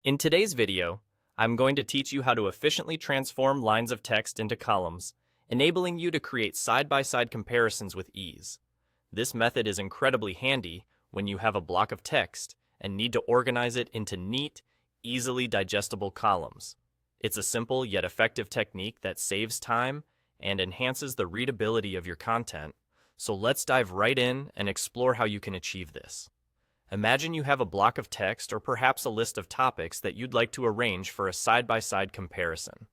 In today's video, I'm going to teach you how to efficiently transform lines of text into columns, enabling you to create side-by-side comparisons with ease. This method is incredibly handy when you have a block of text and need to organize it into neat, easily digestible columns. It's a simple yet effective technique that saves time and enhances the readability of your content, so let's dive right in and explore how you can achieve this. Imagine you have a block of text or perhaps a list of topics that you'd like to arrange for a side-by-side comparison.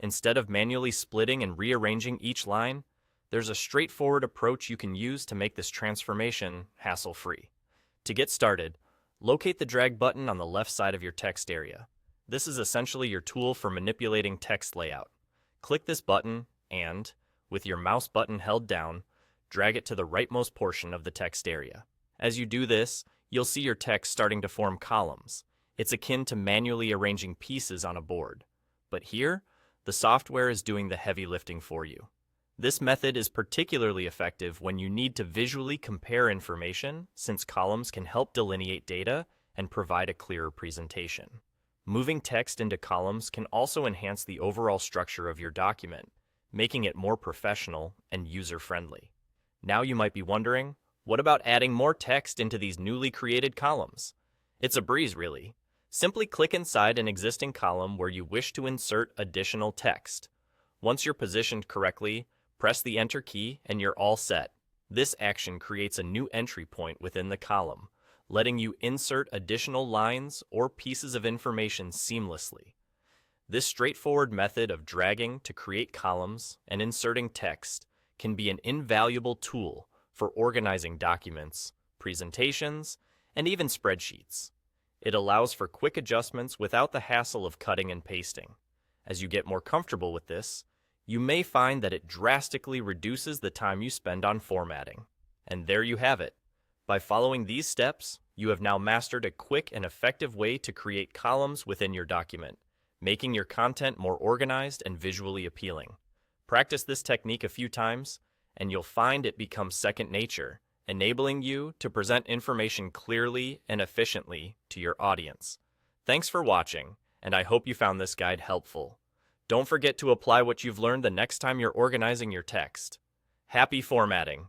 Instead of manually splitting and rearranging each line, there's a straightforward approach you can use to make this transformation hassle-free. To get started, locate the drag button on the left side of your text area. This is essentially your tool for manipulating text layout. Click this button and, with your mouse button held down, drag it to the rightmost portion of the text area. As you do this, you'll see your text starting to form columns. It's akin to manually arranging pieces on a board. But here, the software is doing the heavy lifting for you. This method is particularly effective when you need to visually compare information, since columns can help delineate data and provide a clearer presentation. Moving text into columns can also enhance the overall structure of your document, making it more professional and user-friendly. Now you might be wondering, what about adding more text into these newly created columns? It's a breeze, really. Simply click inside an existing column where you wish to insert additional text. Once you're positioned correctly, press the Enter key and you're all set. This action creates a new entry point within the column, letting you insert additional lines or pieces of information seamlessly. This straightforward method of dragging to create columns and inserting text can be an invaluable tool for organizing documents, presentations, and even spreadsheets. It allows for quick adjustments without the hassle of cutting and pasting. As you get more comfortable with this, you may find that it drastically reduces the time you spend on formatting. And there you have it. By following these steps, you have now mastered a quick and effective way to create columns within your document, making your content more organized and visually appealing. Practice this technique a few times, and you'll find it becomes second nature, enabling you to present information clearly and efficiently to your audience. Thanks for watching, and I hope you found this guide helpful. Don't forget to apply what you've learned the next time you're organizing your text. Happy formatting!